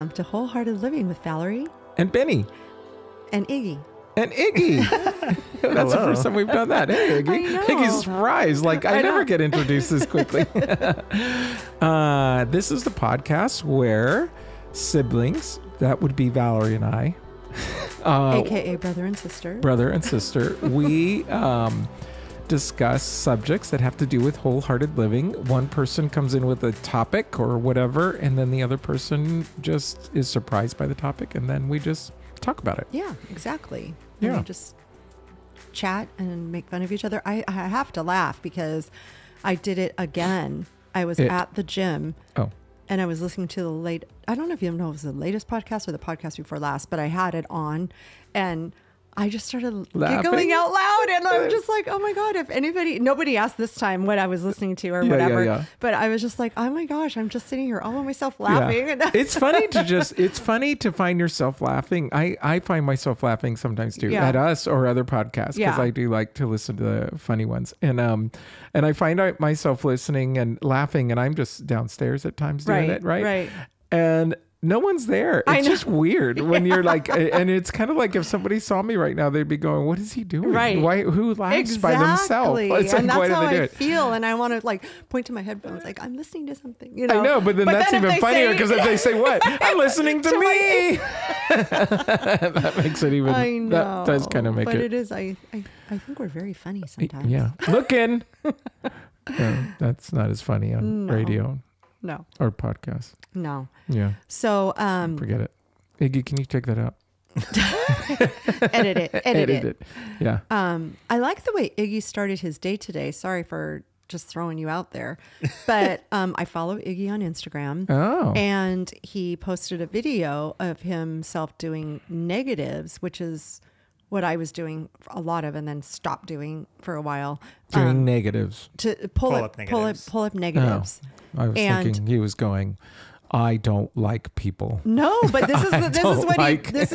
To Wholehearted Living with Valerie and Benny and Iggy. And Iggy. That's the first time we've done that. Hey, Iggy. Iggy's surprised. Like, I never get introduced this quickly. This is the podcast where siblings, that would be Valerie and I. AKA brother and sister. Brother and sister. We discuss subjects that have to do with wholehearted living. One person comes in with a topic or whatever, and then the other person just is surprised by the topic, and then we just talk about it. Yeah, exactly. Yeah. And we just chat and make fun of each other. I have to laugh because I did it again. I was at the gym. Oh. And I was listening to I don't know if you know if it was the latest podcast or the podcast before last, but I had it on and I just started giggling out loud, and I was just like, oh my God, nobody asked this time what I was listening to or whatever, yeah. But I was just like, oh my gosh, I'm just sitting here all by myself laughing. Yeah. It's funny to find yourself laughing. I find myself laughing sometimes too, at us or other podcasts, because I do like to listen to the funny ones. And I find myself listening and laughing, and I'm just downstairs at times doing it, right? Right. And no one's there. It's just weird when you're like, and it's kind of like if somebody saw me right now, they'd be going, what is he doing? Right. Why? Who laughs by themselves? It's and like, that's how I feel. And I want to like point to my headphones, like I'm listening to something, you know? I know, but then that's even funnier because if they say what? I'm listening to me. That makes it even, I know, that does kind of make it. But it is, I think we're very funny sometimes. Yeah. Look in. No, that's not as funny on radio. No. Or podcast. No. Yeah. So forget it. Iggy, can you take that out? Edit it. Yeah. I like the way Iggy started his day today. Sorry for just throwing you out there. But I follow Iggy on Instagram. Oh. And he posted a video of himself doing negatives, which is what I was doing a lot of and then stopped doing for a while. Doing negatives. To pull up negatives. Oh, I was thinking he was going, I don't like people. No, but this is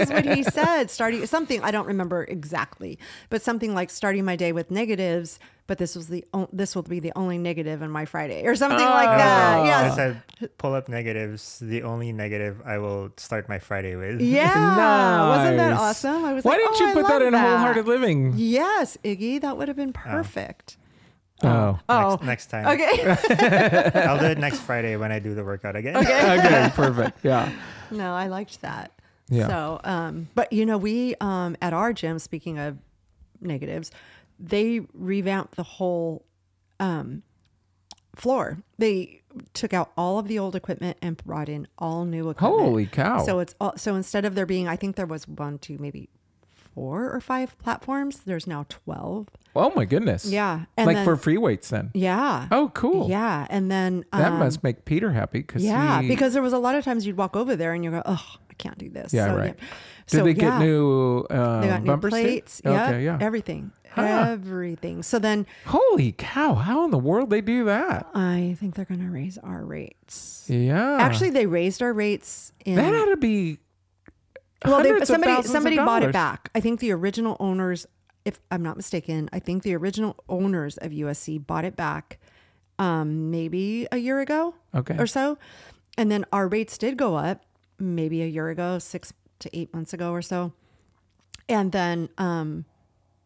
what he said. Starting something, I don't remember exactly, but something like starting my day with negatives, but this will be the only negative in my Friday or something like that. Yeah. I said pull up negatives, the only negative I will start my Friday with. Yeah. Nice. Wasn't that awesome? I was Why didn't you put that in Wholehearted Living? Yes, Iggy, that would have been perfect. Next time. Okay. I'll do it next Friday when I do the workout again. Okay, perfect. Yeah. No, I liked that. Yeah. So, but we at our gym, speaking of negatives, they revamped the whole floor. They took out all of the old equipment and brought in all new equipment. Holy cow. So so instead of there being, I think there was 1, 2, maybe 4 or 5 platforms, there's now 12. Oh my goodness. Yeah. And like for free weights then. Yeah. Oh, cool. Yeah. And then that must make Peter happy because because there was a lot of times you'd walk over there and you go, oh, I can't do this. Yeah, so, right. Yeah. Did they get new they got bumper new plates? Okay, yeah. Everything. Everything. So then holy cow, how in the world they do that? I think they're gonna raise our rates. Yeah. Actually they raised our rates that ought to be somebody bought it back. I think the original owners, if I'm not mistaken, I think the original owners of USC bought it back maybe a year ago or so. And then our rates did go up maybe a year ago, 6 to 8 months ago or so. And then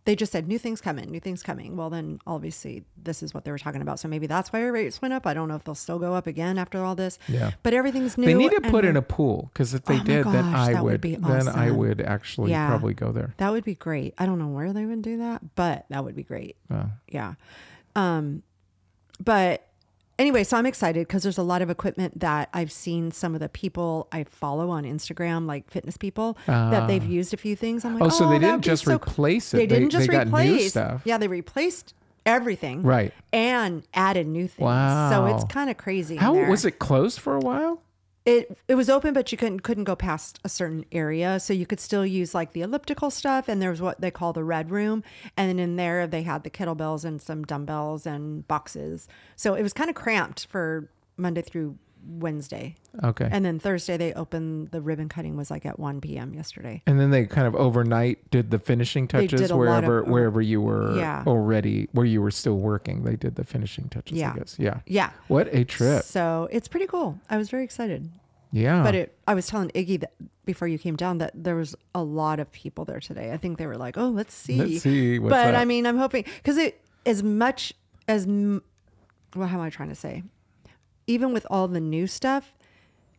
they just said, new things coming. Well, then obviously this is what they were talking about. So maybe that's why our rates went up. I don't know if they'll still go up again after all this. Yeah. But everything's new. They need to put in a pool, because if they did, then I would. Be awesome. Then I would actually probably go there. That would be great. I don't know where they would do that, but that would be great. Yeah. But anyway, so I'm excited because there's a lot of equipment that I've seen some of the people I follow on Instagram, like fitness people, that they've used a few things. I'm like, so they didn't just replace it. They didn't just replace. Got new stuff. Yeah, they replaced everything. Right. And added new things. Wow. So it's kind of crazy. How was it closed for a while? It was open, but you couldn't go past a certain area. So you could still use like the elliptical stuff. And there was what they call the red room. And then in there, they had the kettlebells and some dumbbells and boxes. So it was kind of cramped for Monday through Wednesday. Okay. And then Thursday, they opened, the ribbon cutting was like at 1 p.m. yesterday. And then they kind of overnight did the finishing touches wherever you were already, where you were still working. They did the finishing touches, I guess. Yeah. Yeah. What a trip. So it's pretty cool. I was very excited. Yeah. But I was telling Iggy that before you came down that there was a lot of people there today. I think they were like, oh, let's see. What's but up? I mean, I'm hoping, because as much as, well, how am I trying to say? Even with all the new stuff,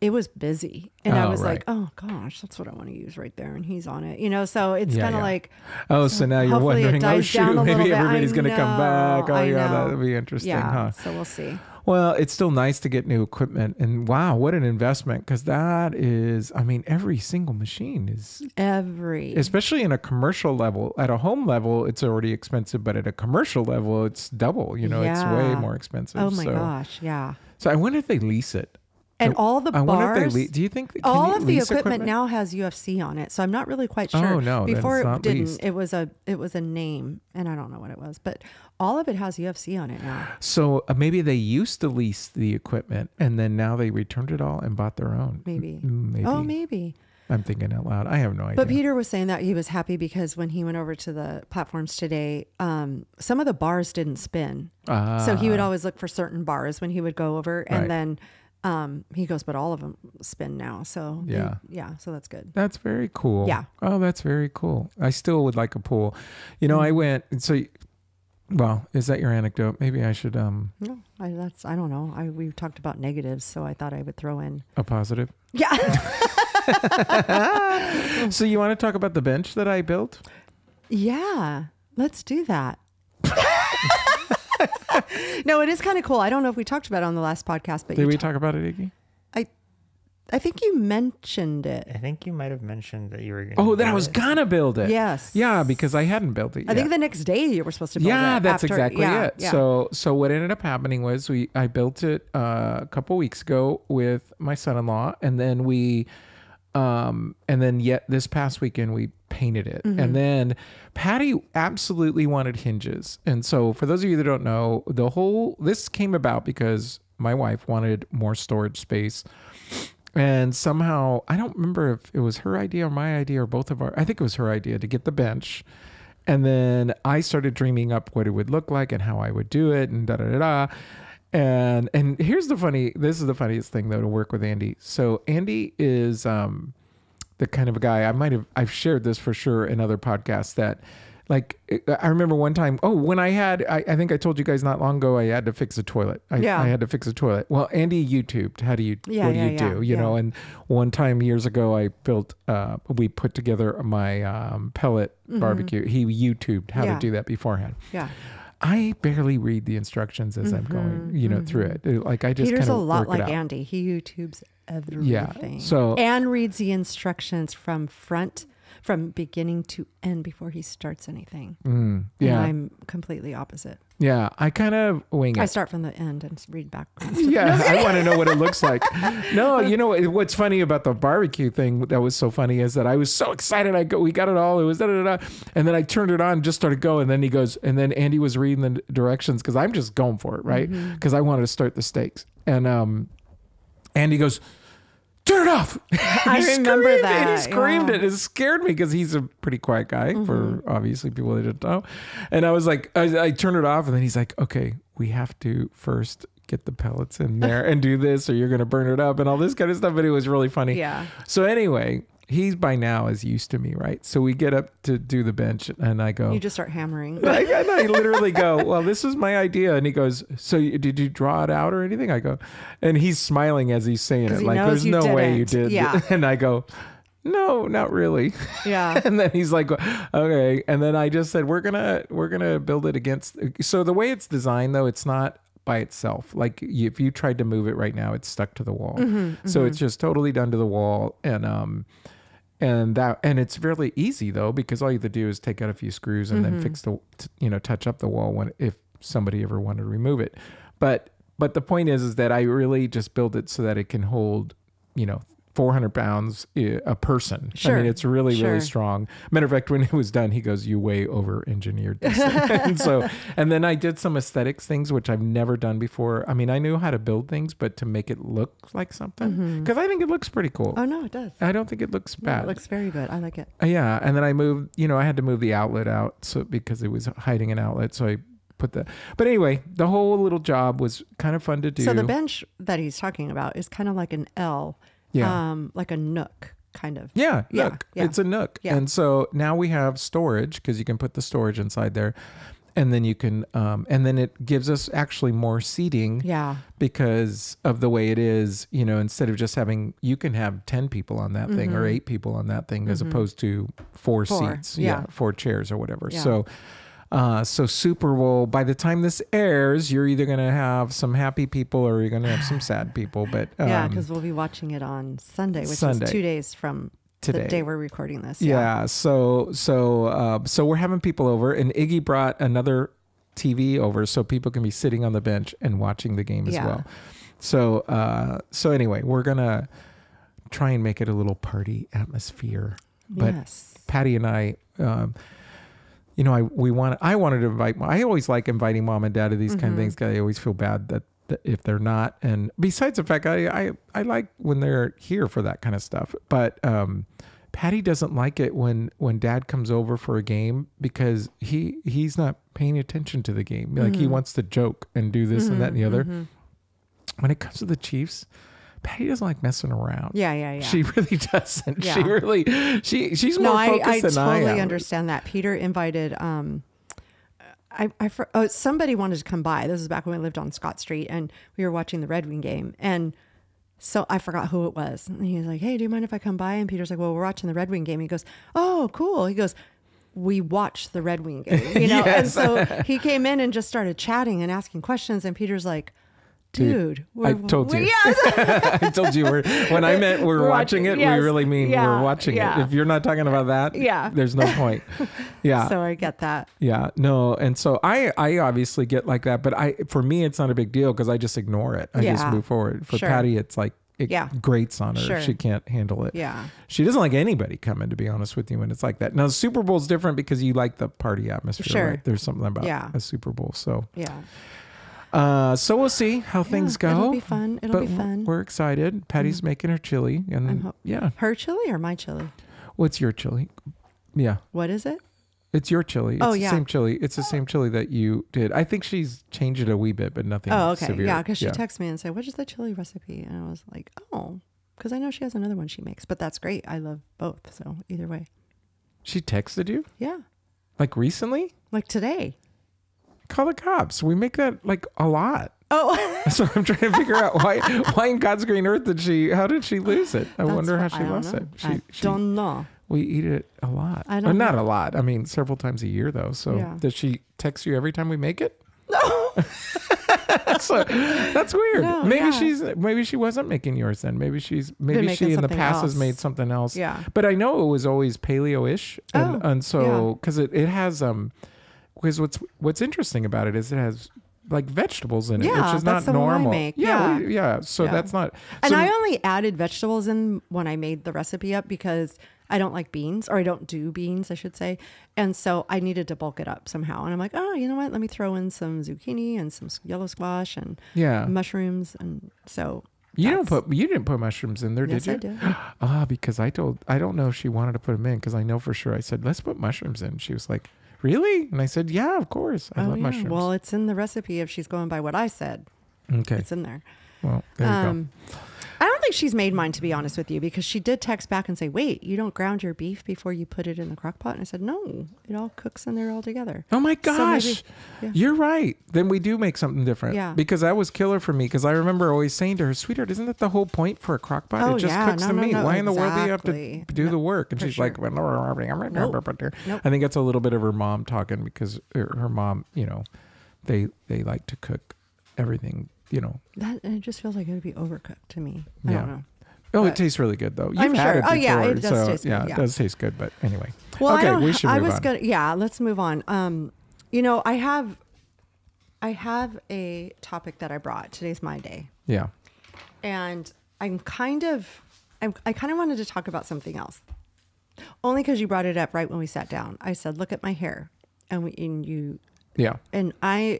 it was busy. And I was like, oh gosh, that's what I want to use right there. And he's on it, so it's kind of like, so now you're wondering, oh shoot, maybe everybody's going to come back. Oh yeah, that'll be interesting, huh? So we'll see. Well, it's still nice to get new equipment, and wow, what an investment. Because that is, I mean, every single machine is especially in a commercial level. At a home level, it's already expensive, but at a commercial level, it's double, it's way more expensive. Oh my gosh. Yeah. So I wonder if they lease it. And all the bars, do you think all of the equipment now has UFC on it? So I'm not really quite sure. Oh no, before it didn't. Leased. It was a name, and I don't know what it was, but all of it has UFC on it now. So maybe they used to lease the equipment, and then now they returned it all and bought their own. Maybe. Oh, maybe. I'm thinking out loud. I have no idea. But Peter was saying that he was happy because when he went over to the platforms today, some of the bars didn't spin. So he would always look for certain bars when he would go over, and then. He goes, but all of them spin now. So so that's good. That's very cool. Yeah. Oh, that's very cool. I still would like a pool. I went, well, is that your anecdote? Maybe I should, No, I don't know. We talked about negatives, so I thought I would throw in a positive. Yeah. So you want to talk about the bench that I built? Yeah, let's do that. No, it is kind of cool. I don't know if we talked about it on the last podcast, but did we talk about it, Iggy? I think you mentioned it. I think you might have mentioned that you were going to that I was going to build it. Yes. Yeah, because I hadn't built it yet. I think the next day you were supposed to build it. Yeah, that's exactly it. Yeah. So what ended up happening was I built it a couple weeks ago with my son-in-law, and then this past weekend we painted it. Mm-hmm. And then Patty absolutely wanted hinges. And so for those of you that don't know, this came about because my wife wanted more storage space. And somehow, I don't remember if it was her idea or my idea or both of I think it was her idea to get the bench. And then I started dreaming up what it would look like and how I would do it and da-da-da-da. And this is the funniest thing though, to work with Andy. So Andy is the kind of a guy, I've shared this for sure in other podcasts, that like, I remember one time, when I think I told you guys not long ago, I had to fix a toilet. I had to fix a toilet. Well, Andy YouTubed, what do you do? You know, and one time years ago, I built, we put together my pellet barbecue. He YouTubed how to do that beforehand. Yeah. I barely read the instructions as I'm going, through it. Like I just Peter's a lot like Andy. He YouTubes everything. Yeah. So and reads the instructions from beginning to end before he starts anything. And I'm completely opposite. Yeah, I kind of wing it. I start from the end and read backwards. Yeah, I want to know what it looks like. No, you know what's funny about the barbecue thing that was so funny is that I was so excited. We got it all. It was da-da-da-da. And then I turned it on and just started going. And then Andy was reading the directions because I'm just going for it, right? Because I wanted to start the steaks. And Andy goes, turn it off. I remember that. And he screamed it. It scared me because he's a pretty quiet guy for obviously people that don't know. And I was like, I turned it off and then he's like, okay, we have to first get the pellets in there and do this or you're going to burn it up and all this kind of stuff. But it was really funny. Yeah. So anyway, he's by now is used to me, right? So we get up to do the bench and I go. You just start hammering. I literally go, well, this is my idea. And he goes, so did you draw it out or anything? I go, and he's smiling as he's saying it. Like, there's no way you did. Yeah. And I go, no, not really. Yeah. And then he's like, okay. And then I just said, we're gonna build it against. So the way it's designed though, it's not by itself. Like if you tried to move it right now, it's stuck to the wall. So it's just totally done to the wall. And it's really easy though, because all you have to do is take out a few screws and then fix touch up the wall if somebody ever wanted to remove it. But the point is that I really just build it so that it can hold, 400 pounds a person. Sure. I mean, it's really, really strong. Matter of fact, when it was done, he goes, you way over engineered this thing. and then I did some aesthetics things, which I've never done before. I mean, I knew how to build things, but to make it look like something, because I think it looks pretty cool. Oh, no, it does. I don't think it looks bad. It looks very good. I like it. Yeah. And then I moved, I had to move the outlet out because it was hiding an outlet. So I put but anyway, the whole little job was kind of fun to do. So the bench that he's talking about is kind of like an L. like a nook kind of. Yeah, nook. Yeah. It's a nook. Yeah. And so now we have storage because you can put the storage inside there. And then you can, and then it gives us actually more seating. Yeah. Because of the way it is, you know, instead of just having, you can have 10 people on that thing or 8 people on that thing as opposed to 4 seats. Yeah. 4 chairs or whatever. Yeah. So Super Bowl, by the time this airs, you're either going to have some happy people or you're going to have some sad people. But yeah, because we'll be watching it on Sunday, which is 2 days from today. The day we're recording this. Yeah. So we're having people over, and Iggy brought another TV over so people can be sitting on the bench and watching the game as well. So anyway, we're gonna try and make it a little party atmosphere. But Patty and I, you know, I wanted to invite. I always like inviting mom and dad to these kind of things because I always feel bad that if they're not. And besides the fact, I like when they're here for that kind of stuff. But Patty doesn't like it when dad comes over for a game because he's not paying attention to the game. Like he wants to joke and do this and that and the other. When it comes to the Chiefs, Patty doesn't like messing around. Yeah. She really doesn't. Yeah. She really, she's more focused than I am. I totally understand that. Peter invited, somebody wanted to come by. This was back when we lived on Scott Street and we were watching the Red Wing game. And so I forgot who it was. And he was like, hey, do you mind if I come by? And Peter's like, well, we're watching the Red Wing game. He goes, oh, cool. He goes, we watched the Red Wing game, you know? Yes. And so he came in and just started chatting and asking questions. And Peter's like, dude, I told you. Yes. I told you when I meant we're watching it, we really mean we're watching it. If you're not talking about that, there's no point. Yeah. So I get that. Yeah. No. And so I obviously get like that, but for me, it's not a big deal because I just ignore it. I just move forward. For Patty, it's like, it grates on her. Sure. She can't handle it. Yeah. She doesn't like anybody coming, to be honest with you, when it's like that. Now, the Super Bowl's different because you like the party atmosphere, right? There's something about a Super Bowl. So, so we'll see how things go. It'll be fun. It'll be fun. We're excited. Patty's making her chili. And her chili or my chili? What's your chili? Yeah. What is it? It's your chili. It's the same chili. It's the same chili that you did. I think she's changed it a wee bit, but nothing severe. Yeah, because she texted me and said, what is the chili recipe? And I was like, oh, because I know she has another one she makes, but that's great. I love both. So either way. She texted you? Yeah. Like recently? Like today. Call the cops. We make that like a lot. Oh. So I'm trying to figure out why in God's green earth how did she lose it? I wonder how she lost it. I don't know. We eat it a lot. Not a lot. I mean, several times a year though. So does she text you every time we make it? No. So, that's weird. No, maybe she wasn't making yours then. Maybe she in the past has made something else. Yeah. But I know it was always paleo-ish. And so because it has because what's interesting about it is it has like vegetables in it, which is not normal. So that's not. And I only added vegetables in when I made the recipe up because I don't like beans, or I don't do beans, I should say. And so I needed to bulk it up somehow. And I'm like, oh, you know what? Let me throw in some zucchini and some yellow squash and mushrooms. And so you didn't put mushrooms in there, did you? Yes, I did. Because I don't know if she wanted to put them in, because I know for sure I said, let's put mushrooms in. She was like, really? And I said, yeah, of course. I love mushrooms. Well, it's in the recipe if she's going by what I said. Okay. It's in there. Well, there you go. I don't think she's made mine, to be honest with you, because she did text back and say, wait, you don't ground your beef before you put it in the crock pot? And I said, no, it all cooks in there all together. Oh my gosh. So you're right. Then we do make something different. Yeah. Because that was killer for me, because I remember always saying to her, sweetheart, isn't that the whole point for a crock pot? Oh, it just cooks the meat. Why in the world do you have to do the work? And she's like, nope. I think that's a little bit of her mom talking, because her mom, they like to cook everything. That it just feels like it would be overcooked to me. I don't know. Oh, it tastes really good though. You've had it before. Oh yeah, it does taste good. Yeah, it does taste good. But anyway, well, okay, we should move on. Let's move on. I have a topic that I brought. Today's my day. Yeah. And I kind of wanted to talk about something else, only because you brought it up right when we sat down. I said, "Look at my hair," and you. Yeah. And I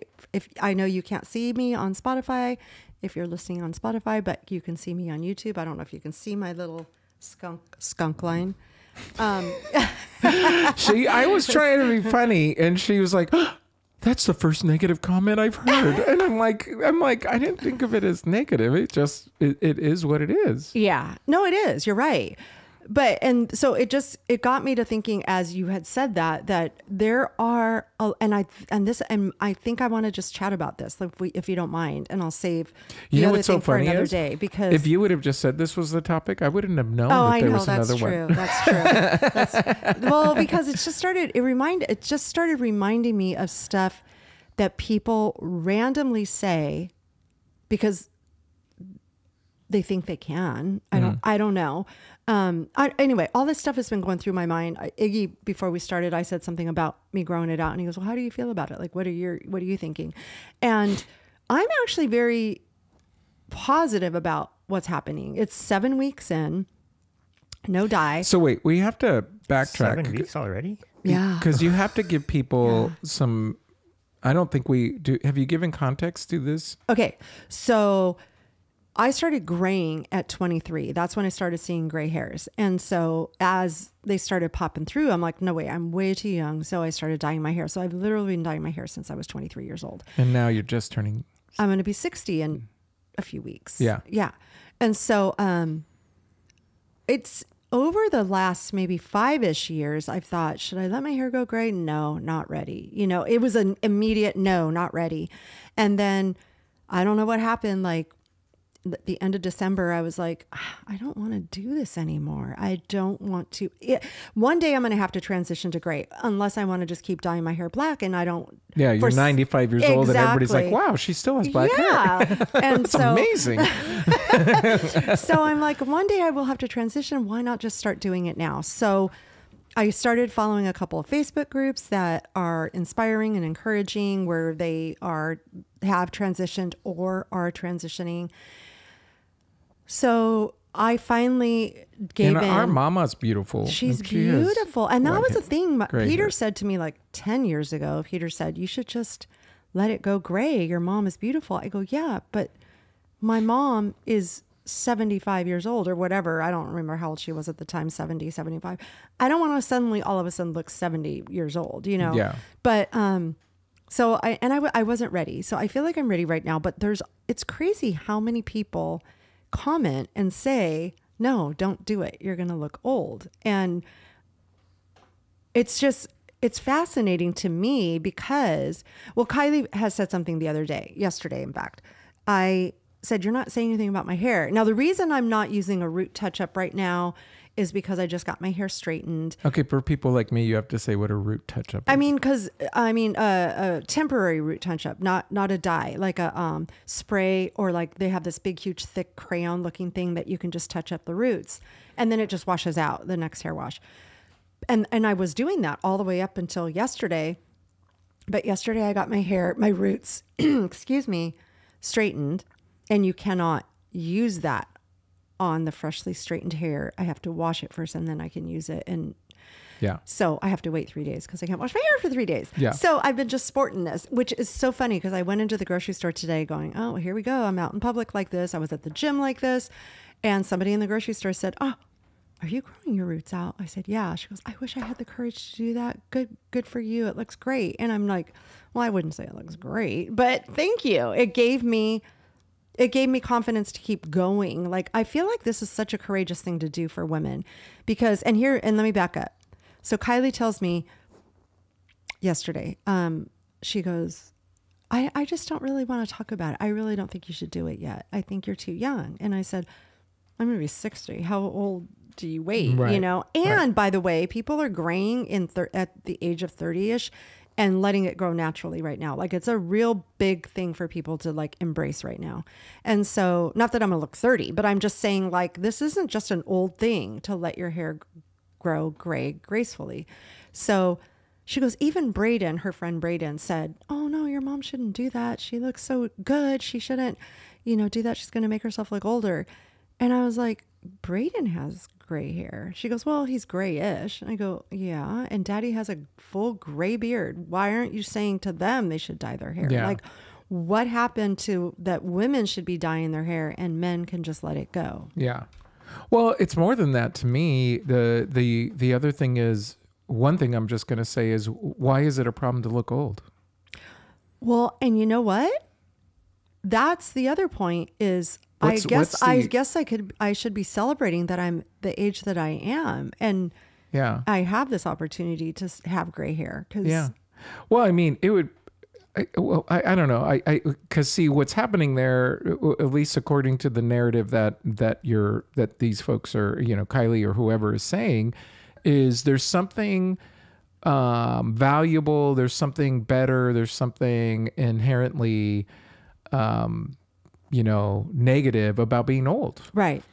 know you can't see me on Spotify if you're listening on Spotify, but you can see me on YouTube. I don't know if you can see my little skunk line. I was trying to be funny, and she was like, that's the first negative comment I've heard. And I'm like, I didn't think of it as negative. It is what it is. Yeah. No, it is. You're right. But, and so it got me to thinking, as you had said that there are, and I think I want to just chat about this, if you don't mind, and I'll save the other thing for another day, because if you would have just said this was the topic, I wouldn't have known that there was another one. That's true. Well, because it just started reminding me of stuff that people randomly say because they think they can. I don't know. Anyway, all this stuff has been going through my mind. Iggy, before we started, I said something about me growing it out, and he goes, well, how do you feel about it? Like, what are you thinking? And I'm actually very positive about what's happening. It's 7 weeks in, no dye. So wait, we have to backtrack. 7 weeks already? Yeah. Because you have to give people some, I don't think we do. Have you given context to this? Okay. So I started graying at 23. That's when I started seeing gray hairs. And so as they started popping through, I'm like, no way, I'm way too young. So I started dyeing my hair. So I've literally been dyeing my hair since I was 23 years old. And now you're just turning. I'm going to be 60 in a few weeks. Yeah. Yeah. And so it's over the last maybe 5-ish years, I've thought, should I let my hair go gray? No, not ready. It was an immediate no, not ready. And then I don't know what happened. Like, the end of December, I was like, I don't want to do this anymore. I don't want to. One day I'm going to have to transition to gray, unless I want to just keep dyeing my hair black, and I don't. Yeah, you're 95 years old, and everybody's like, wow, she still has black hair. And that's amazing. So I'm like, one day I will have to transition. Why not just start doing it now? So I started following a couple of Facebook groups that are inspiring and encouraging, where they have transitioned or are transitioning. So I finally gave in. Our mama's beautiful. She's beautiful. And that was the thing. Peter said to me like 10 years ago, Peter said, you should just let it go gray. Your mom is beautiful. I go, yeah, but my mom is 75 years old or whatever. I don't remember how old she was at the time, 70, 75. I don't want to all of a sudden look 70 years old, Yeah. But, so I wasn't ready. So I feel like I'm ready right now, but it's crazy how many people comment and say, no, don't do it. You're going to look old. And it's fascinating to me because, well, Kylie has said something yesterday, in fact. I said, you're not saying anything about my hair. Now, the reason I'm not using a root touch-up right now is because I just got my hair straightened. Okay, for people like me, you have to say what a root touch-up is. A temporary root touch-up, not a dye, like a spray, or like they have this big, huge, thick crayon-looking thing that you can just touch up the roots, and then it just washes out the next hair wash. And I was doing that all the way up until yesterday. But yesterday I got my roots, excuse me, straightened, and you cannot use that on the freshly straightened hair. I have to wash it first and then I can use it. And yeah, so I have to wait 3 days because I can't wash my hair for 3 days. Yeah. So I've been just sporting this, which is so funny because I went into the grocery store today going, oh, here we go. I'm out in public like this. I was at the gym like this. And somebody in the grocery store said, oh, are you growing your roots out? I said, yeah. She goes, I wish I had the courage to do that. Good for you. It looks great. And I'm like, well, I wouldn't say it looks great, but thank you. It gave me confidence to keep going. Like, I feel like this is such a courageous thing to do for women because, and let me back up. So Kylie tells me yesterday, she goes, I just don't really want to talk about it. I really don't think you should do it yet. I think you're too young. And I said, I'm going to be 60. How old do you wait? Right. And right. By the way, people are graying at the age of 30-ish and letting it grow naturally right now. Like, it's a real big thing for people to like embrace right now. And so, not that I'm gonna look 30, but I'm just saying, like, this isn't just an old thing to let your hair grow gray gracefully. So she goes, even Brayden, her friend Brayden, said, oh no, your mom shouldn't do that. She looks so good. She shouldn't, do that. She's gonna make herself look older. And I was like, Brayden has gray hair. She goes, well, he's grayish. And I go, yeah. And Daddy has a full gray beard. Why aren't you saying to them they should dye their hair? Yeah. Like, what happened to that women should be dyeing their hair and men can just let it go? Yeah. Well, it's more than that to me. The other thing is, one thing I'm just going to say is, why is it a problem to look old? Well, and you know what? That's the other point is I guess I should be celebrating that I'm the age that I am. And I have this opportunity to have gray hair. Well, I mean, it would, I don't know. Cause see what's happening there, at least according to the narrative that these folks are, you know, Kylie or whoever is saying, is there's something valuable, there's something better, there's something inherently, you know, negative about being old. Right.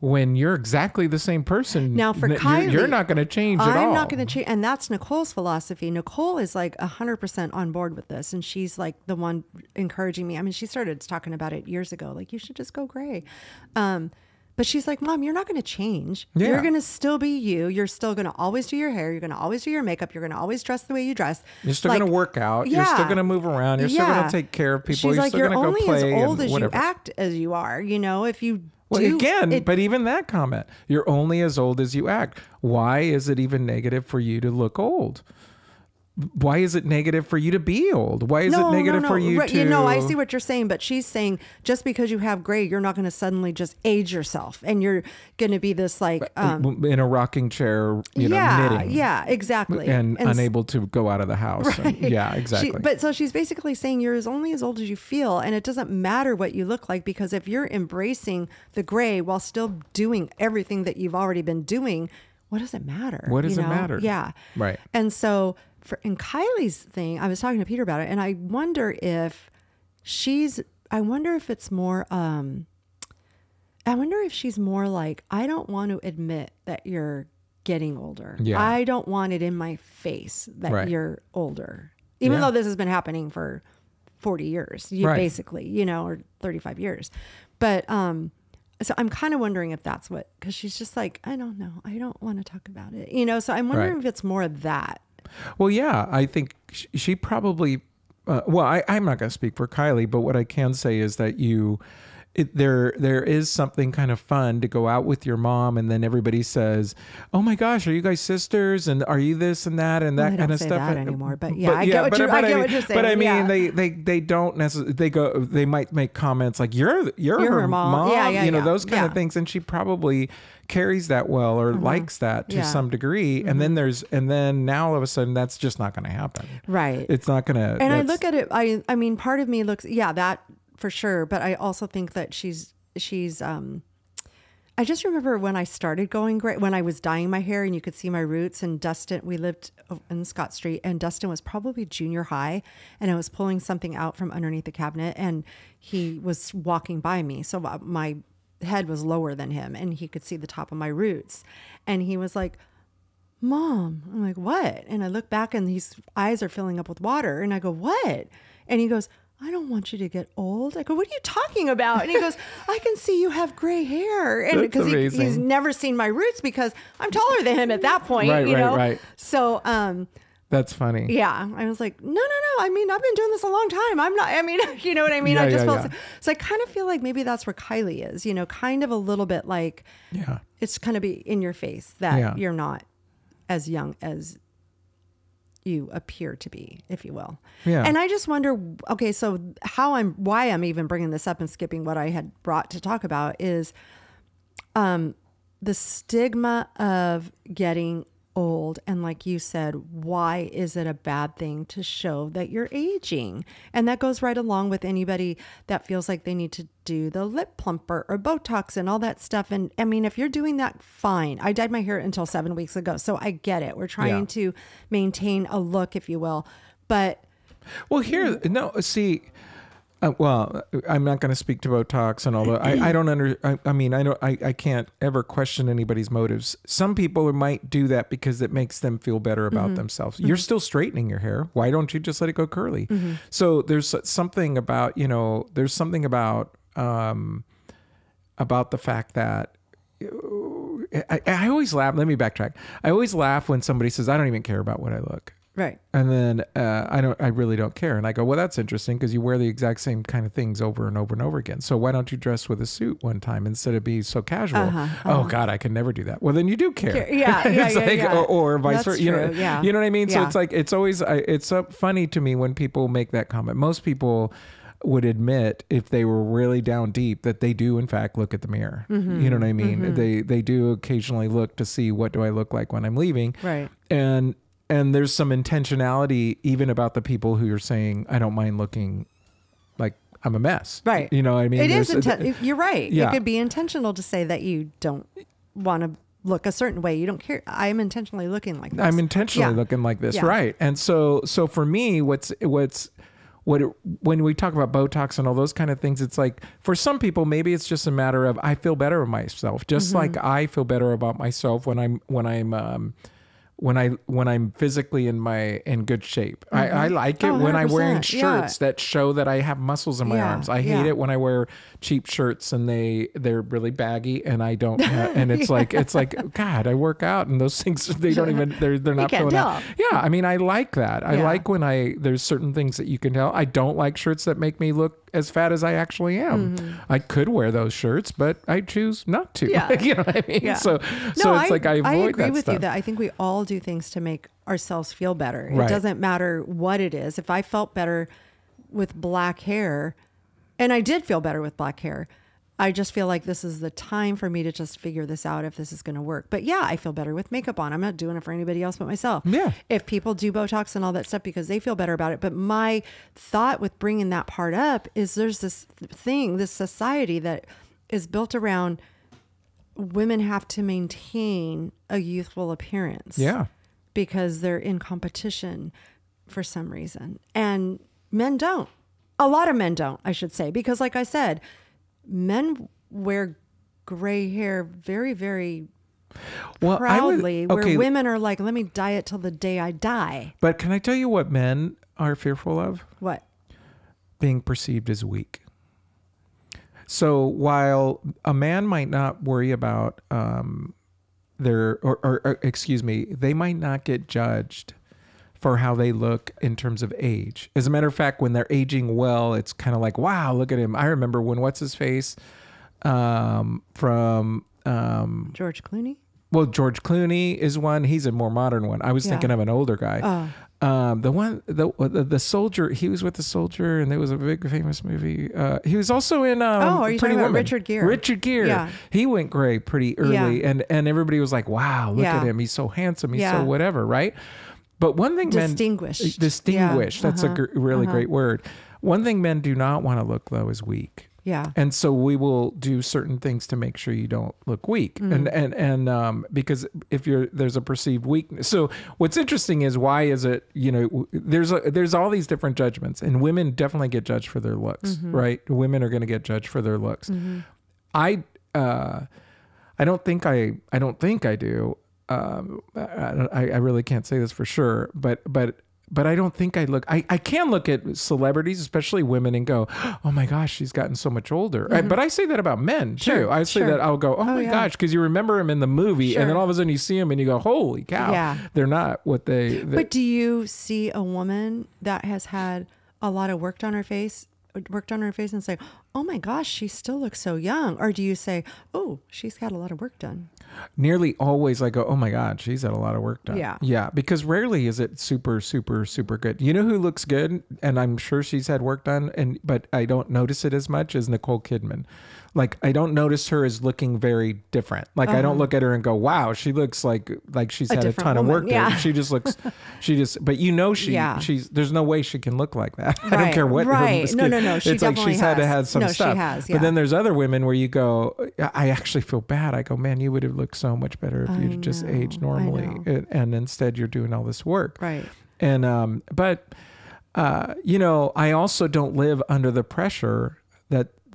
When you're exactly the same person. Now for Kylie, you're not going to change at all. I'm not going to change. And that's Nicole's philosophy. Nicole is like 100% on board with this. And she's like the one encouraging me. I mean, she started talking about it years ago. Like, you should just go gray. But she's like, Mom, you're not going to change. Yeah. You're going to still be you. You're still going to always do your hair. You're going to always do your makeup. You're going to always dress the way you dress. You're still going to work out. Yeah. You're still going to move around. You're still going to take care of people. She's like, you're only as old as you act as you are. You know, if you but even that comment, you're only as old as you act. Why is it even negative for you to look old? Why is it negative for you to be old? Why is it negative for you to... You know, I see what you're saying, but she's saying just because you have gray, you're not going to suddenly just age yourself and you're going to be this like... in a rocking chair, you know, knitting. Yeah, exactly. And unable to go out of the house. Right. And, yeah, exactly. So she's basically saying you're only as old as you feel, and it doesn't matter what you look like, because if you're embracing the gray while still doing everything that you've already been doing, what does it matter? What does it matter? Yeah. Right. And so... in Kylie's thing, I was talking to Peter about it, and I wonder if it's more, I wonder if she's more like, I don't want to admit that you're getting older. Yeah. I don't want it in my face that you're older, even though this has been happening for 40 years, basically, you know, or 35 years. But, so I'm kind of wondering if that's what, because she's just like, I don't know. I don't want to talk about it, you know? So I'm wondering if it's more of that. Well, yeah, I think she probably, I'm not going to speak for Kylie, but what I can say is that there is something kind of fun to go out with your mom, and then everybody says, "Oh my gosh, are you guys sisters? And are you this and that and that kind of stuff?" They don't say that anymore, but yeah, I get what you're saying. But I mean, they don't necessarily. They might make comments like, "You're her mom," you know, those kind of things, and she probably carries that well or likes that to some degree. And then now all of a sudden that's just not going to happen. Right. It's not going to. And I look at it. I mean, part of me looks, that for sure. But I also think that she's I just remember when I started going gray, when I was dyeing my hair and you could see my roots, and Dustin, we lived in Scott Street, and Dustin was probably junior high, and I was pulling something out from underneath the cabinet, and he was walking by me. So my head was lower than him, and he could see the top of my roots. And he was like, "Mom." I'm like, "What?" And I look back and his eyes are filling up with water. And I go, "What?" And he goes, "I don't want you to get old." I go, "What are you talking about?" And he goes, "I can see you have gray hair." And because he's never seen my roots, because I'm taller than him at that point, you know? Right. So, that's funny. Yeah. I was like, no. I mean, I've been doing this a long time. I'm not, I mean, you know what I mean? I just felt, so I kind of feel like maybe that's where Kylie is, you know, kind of a little bit like, it's kind of be in your face that you're not as young as you appear to be, if you will. Yeah. And I just wonder, okay, so why I'm even bringing this up and skipping what I had brought to talk about is the stigma of getting old. And like you said, why is it a bad thing to show that you're aging? And that goes right along with anybody that feels like they need to do the lip plumper or Botox and all that stuff. And I mean, if you're doing that, fine. I dyed my hair until 7 weeks ago, so I get it. We're trying to maintain a look, if you will. But well, I'm not going to speak to Botox and all that. I can't ever question anybody's motives. Some people might do that because it makes them feel better about themselves. You're still straightening your hair. Why don't you just let it go curly? So there's something about, the fact that I always laugh. Let me backtrack. I always laugh when somebody says, "I don't even care about what I look." Right. And then I really don't care. And I go, well, that's interesting because you wear the exact same kind of things over and over and over again. So why don't you dress with a suit one time instead of be so casual? Oh God, I can never do that. Well, then you do care. Or vice versa. You know what I mean? So it's like, it's always, it's funny to me when people make that comment. Most people would admit if they were really down deep that they do in fact look at the mirror. You know what I mean? They do occasionally look to see what do I look like when I'm leaving. Right. And there's some intentionality even about the people who are saying, I don't mind looking like I'm a mess. Right. You know what I mean? It is, you're right. Yeah. It could be intentional to say that you don't want to look a certain way. You don't care. I'm intentionally looking like this. I'm intentionally looking like this. Yeah. Right. And so for me, when we talk about Botox and all those kind of things, it's like for some people, maybe it's just a matter of, I feel better with myself. Just like I feel better about myself when I'm physically in good shape. I like it when I'm wearing shirts that show that I have muscles in my arms. I hate it when I wear cheap shirts and they're really baggy and I don't and it's like God, I work out and those things they're not filling out. Yeah, I mean I like that. I like when there's certain things that you can tell. I don't like shirts that make me look as fat as I actually am. I could wear those shirts, but I choose not to. Yeah. You know what I mean? Yeah. So it's like I avoid that stuff. I agree with you that I think we all do things to make ourselves feel better. Right. It doesn't matter what it is. If I felt better with black hair, and I did feel better with black hair, I just feel like this is the time for me to just figure this out if this is going to work. But yeah, I feel better with makeup on. I'm not doing it for anybody else but myself. Yeah. If people do Botox and all that stuff because they feel better about it. But my thought with bringing that part up is there's this thing, this society that is built around women have to maintain a youthful appearance. Yeah. Because they're in competition for some reason. And men don't. A lot of men don't, I should say. Because like I said, men wear gray hair very, very proudly, where women are like, let me dye it till the day I die. But can I tell you what men are fearful of? What? Being perceived as weak. So while a man might not worry about they might not get judged for how they look in terms of age. As a matter of fact, when they're aging well, it's kind of like, wow, look at him. I remember when what's his face from George Clooney. Well, George Clooney is one. He's a more modern one. I was thinking of an older guy. The soldier. He was with the soldier, and there was a big famous movie. He was also in. Are you talking about Richard Gere? Richard Gere. Yeah. He went gray pretty early, and everybody was like, "Wow, look at him. He's so handsome. He's so whatever." Right. But one thing distinguished. That's a really great word. One thing men do not want to look though is weak. Yeah. And so we will do certain things to make sure you don't look weak. And because if there's a perceived weakness. So what's interesting is why is it, there's all these different judgments, and women definitely get judged for their looks, right? Women are going to get judged for their looks. I don't think I do. I really can't say this for sure, but I don't think I look. I can look at celebrities, especially women, and go, "Oh my gosh, she's gotten so much older." But I say that about men too. I say that I'll go, "Oh my gosh," because you remember him in the movie, and then all of a sudden you see him and you go, "Holy cow, they're not what they." But do you see a woman that has had a lot of work on her face and say, "Oh my gosh, she still looks so young"? Or do you say, "Oh, she's had a lot of work done"? Nearly always I go, "Oh my God, she's had a lot of work done." Yeah. Because rarely is it super, super, super good. You know who looks good? And I'm sure she's had work done, but I don't notice it as much as Nicole Kidman. Like I don't notice her as looking very different. Like I don't look at her and go, "Wow, she looks like she's had a ton of work done." She just looks, but she's there's no way she can look like that. I don't care what. Right. No. It's like she's had to have some stuff. She has, But then there's other women where you go, I actually feel bad. I go, man, you would have looked so much better if you just aged normally. And instead you're doing all this work. Right. And, I also don't live under the pressure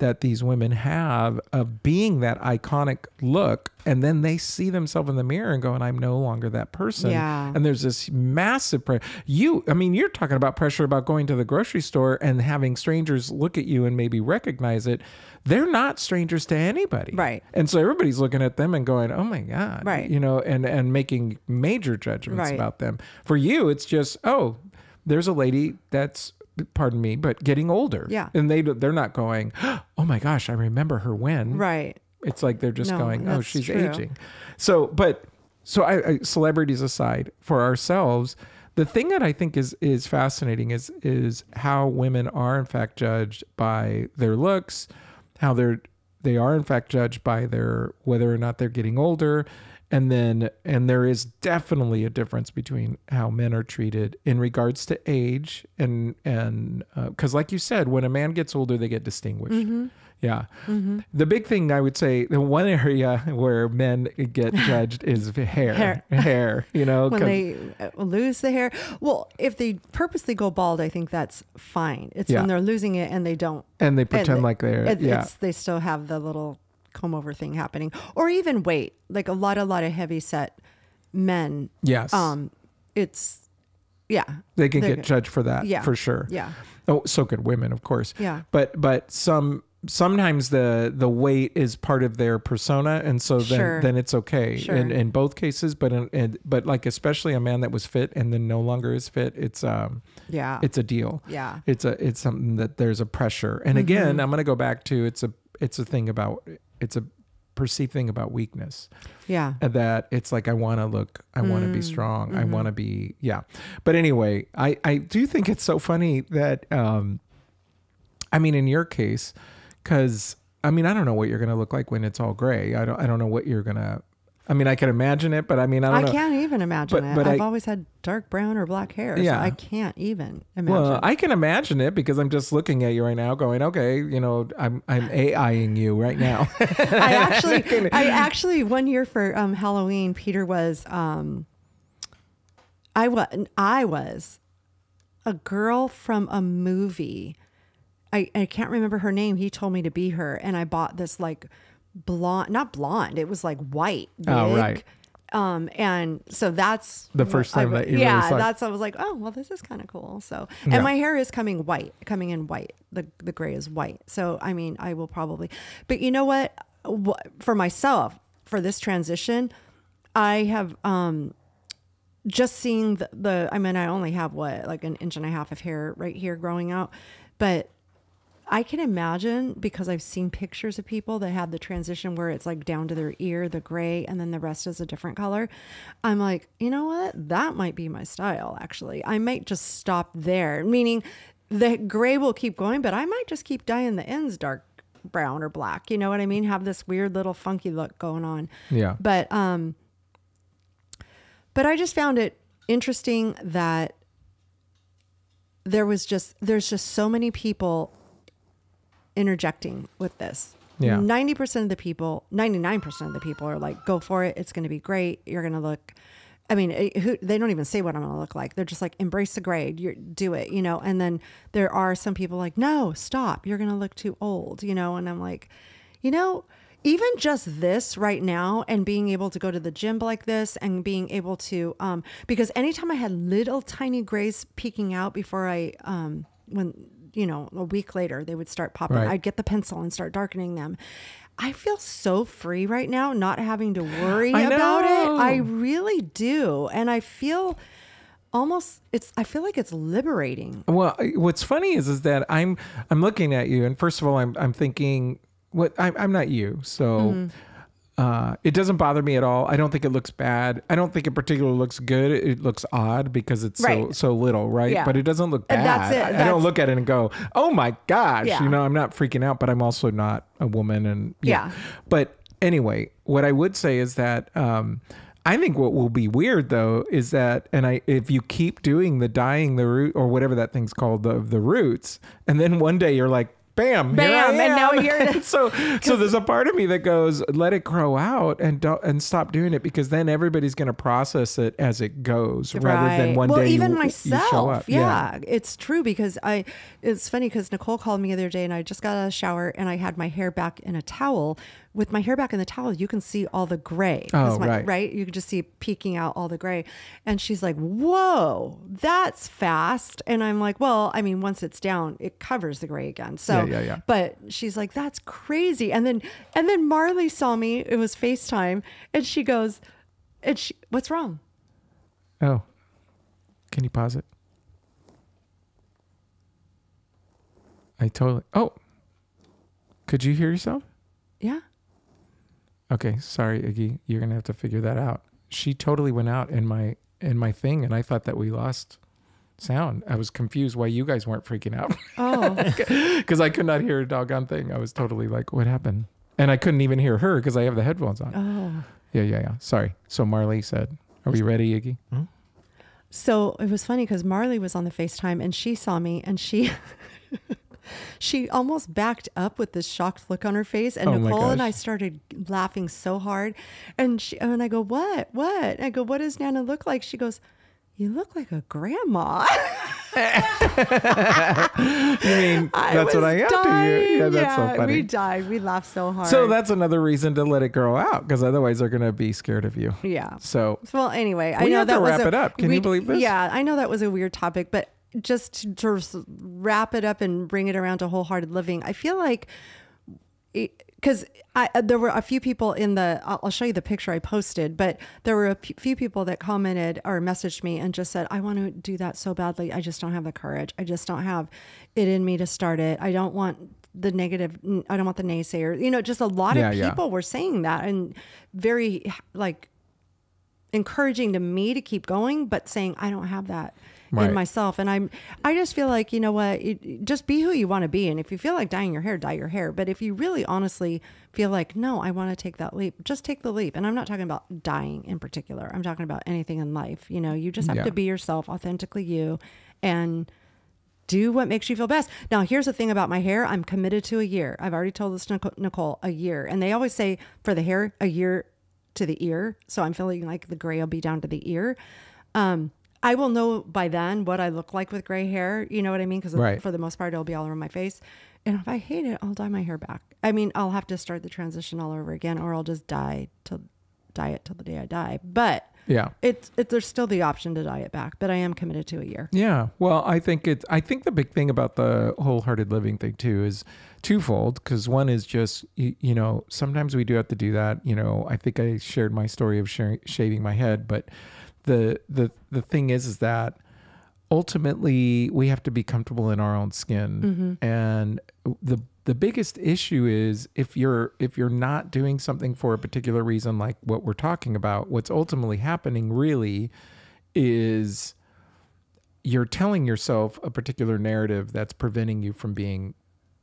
that these women have of being that iconic look, and then they see themselves in the mirror and going, I'm no longer that person. Yeah. And there's this massive pressure. You're talking about pressure about going to the grocery store and having strangers look at you and maybe recognize it. They're not strangers to anybody. Right. And so everybody's looking at them and going, oh my God. Right. And making major judgments about them. For you, it's just, oh, there's a lady that's, pardon me, but getting older. Yeah. And they're not going, oh my gosh, I remember her when. Right. It's like they're just going, oh, she's true. aging. So I celebrities aside, for ourselves, the thing that I think is fascinating is how women are in fact judged by their looks, how they are in fact judged by their whether or not they're getting older. And there is definitely a difference between how men are treated in regards to age and because like you said, when a man gets older, they get distinguished. Mm-hmm. Yeah. Mm-hmm. The big thing I would say, the one area where men get judged is hair, when they lose the hair. Well, if they purposely go bald, I think that's fine. It's when they're losing it and they don't. And they pretend like they're, they still have the little comb over thing happening, or even weight, like a lot of heavy set men. Yes. They can get judged for that. Yeah. For sure. Yeah. Oh, so could women, of course. Yeah. But sometimes the weight is part of their persona, and so then it's okay in both cases. But like especially a man that was fit and then no longer is fit, it's a deal. Yeah. It's something that there's a pressure. And again, I'm going to go back to it's a perceived thing about weakness. Yeah. That it's like, I want to be strong. I want to be, But anyway, I do think it's so funny that, in your case, because, I don't know what you're going to look like when it's all gray. I don't know what you're going to, I can imagine it, but I don't know. I can't even imagine it. I've always had dark brown or black hair. Yeah. So I can't even imagine. Well, I can imagine it because I'm just looking at you right now going, okay, I'm AIing you right now. I actually, one year for Halloween, Peter was, I was a girl from a movie. I can't remember her name. He told me to be her. And I bought this like not blonde. It was like white. Big. Oh, right. And so that's the first time that you I was like, oh, well, this is kind of cool. So, and my hair is coming in white. The gray is white. So, I will probably, but you know what, for myself, for this transition, I have, just seeing I only have like an inch and a half of hair right here growing out, but I can imagine, because I've seen pictures of people that have the transition where it's like down to their ear, the gray, and then the rest is a different color. I'm like, you know what? That might be my style, actually. I might just stop there, meaning the gray will keep going, but I might just keep dyeing the ends dark brown or black. You know what I mean? Have this weird little funky look going on. Yeah. But I just found it interesting that there's just so many people interjecting with this. 90% of the people, 99% of the people are like, go for it. It's going to be great. You're going to look, they don't even say what I'm going to look like. They're just like, embrace the gray, do it, and then there are some people like, no, stop. You're going to look too old, and I'm like, even just this right now and being able to go to the gym like this and being able to, because anytime I had little tiny grays peeking out before a week later, they would start popping. Right. I'd get the pencil and start darkening them. I feel so free right now, not having to worry about it. I really do. And I feel I feel like it's liberating. Well, what's funny is that I'm looking at you, and first of all, I'm thinking, I'm not you. So, it doesn't bother me at all. I don't think it looks bad. I don't think it particularly looks good. It looks odd because it's so little, right? Yeah. But it doesn't look bad. That's it. I don't look at it and go, oh my gosh, I'm not freaking out, but I'm also not a woman. And But anyway, what I would say is that, I think what will be weird though is that, if you keep doing the dyeing the root or whatever that thing's called, the roots, and then one day you're like, bam, and now you're so there's a part of me that goes, let it grow out and stop doing it, because then everybody's going to process it as it goes, rather than one day even myself, you show up. Yeah, it's true, because it's funny because Nicole called me the other day and I just got out of the shower and I had my hair back in a towel. With my hair back in the towel, you can see all the gray. Right? You can just see peeking out all the gray. And she's like, whoa, that's fast. And I'm like, well, I mean, once it's down, it covers the gray again. So, but she's like, that's crazy. And then Marley saw me, it was FaceTime, and she goes, what's wrong? Oh, can you pause it? Could you hear yourself? Yeah. Okay, sorry, Iggy. You're gonna have to figure that out. She totally went out in my thing, and I thought that we lost sound. I was confused why you guys weren't freaking out. Oh, because I could not hear a doggone thing. I was totally like, "What happened?" And I couldn't even hear her because I have the headphones on. Oh, yeah. Sorry. So Marley said, "Are we ready, Iggy?" Hmm? So it was funny because Marley was on the FaceTime and she saw me and she. She almost backed up with this shocked look on her face, and Nicole and I started laughing so hard. And I go, what? I go, what does Nana look like? She goes, you look like a grandma. You mean that's what I am to you? Yeah, that's so funny. We died. We laughed so hard. So that's another reason to let it grow out, because otherwise they're going to be scared of you. Yeah. So well, anyway, I know that was wrap it up. Can you believe this? Yeah, I know that was a weird topic, but just to wrap it up and bring it around to wholehearted living, I feel like, because there were a few people I'll show you the picture I posted, but there were a few people that commented or messaged me and just said, I want to do that so badly. I just don't have the courage. I just don't have it in me to start it. I don't want the negative. I don't want the naysayer. Just a lot of people were saying that, and very like encouraging to me to keep going, but saying I don't have that in myself. And I just feel like, you know what, just be who you want to be. And if you feel like dyeing your hair, dye your hair. But if you really honestly feel like, no, I want to take that leap, just take the leap. And I'm not talking about dyeing in particular. I'm talking about anything in life. You just have to be yourself, authentically you, and do what makes you feel best. Now, here's the thing about my hair. I'm committed to a year. I've already told this to Nicole, a year. And they always say for the hair, a year to the ear. So I'm feeling like the gray will be down to the ear. I will know by then what I look like with gray hair. You know what I mean? Because for the most part, it'll be all over my face. And if I hate it, I'll dye my hair back. I mean, I'll have to start the transition all over again, or I'll just dye it till the day I die. But there's still the option to dye it back. But I am committed to a year. Yeah. Well, I think the big thing about the wholehearted living thing too is twofold. Because one is just, sometimes we do have to do that. I think I shared my story of shaving my head, but the thing is that ultimately we have to be comfortable in our own skin. Mm-hmm. And the biggest issue is if you're not doing something for a particular reason, like what we're talking about, what's ultimately happening really is you're telling yourself a particular narrative that's preventing you from being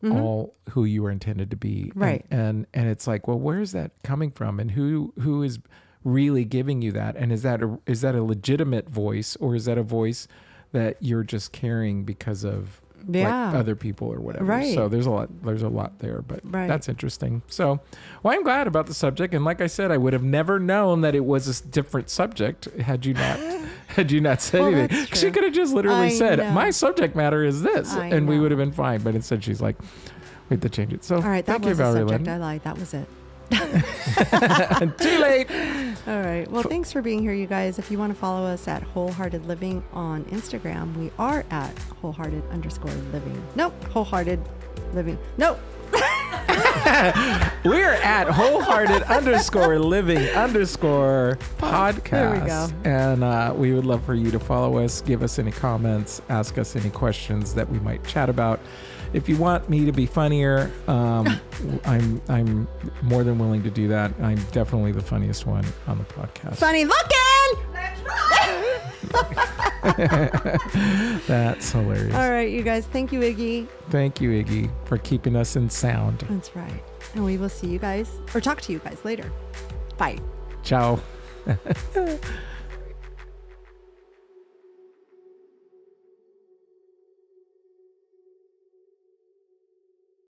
all who you were intended to be. Right. And it's like, well, where's that coming from? And who is really giving you that? And is that a legitimate voice, or is that a voice that you're just carrying because of like other people or whatever? Right. So there's a lot there, but that's interesting. So, well, I'm glad about the subject. And like I said, I would have never known that it was a different subject had you not said anything. She could have just literally said, my subject matter is this, and we would have been fine. But instead she's like, we have to change it. So all right, that was the subject. I lied. That was it. Too late. All right. Well, thanks for being here, you guys. If you want to follow us at Wholehearted Living on Instagram, we are at wholehearted_living. Nope. Wholehearted Living. Nope. We're at wholehearted_living_podcast. There we go. And we would love for you to follow us, give us any comments, ask us any questions that we might chat about. If you want me to be funnier, I'm more than willing to do that. I'm definitely the funniest one on the podcast. Funny looking! That's hilarious. All right, you guys. Thank you, Iggy. Thank you, Iggy, for keeping us in sound. That's right. And we will see you guys, or talk to you guys later. Bye. Ciao.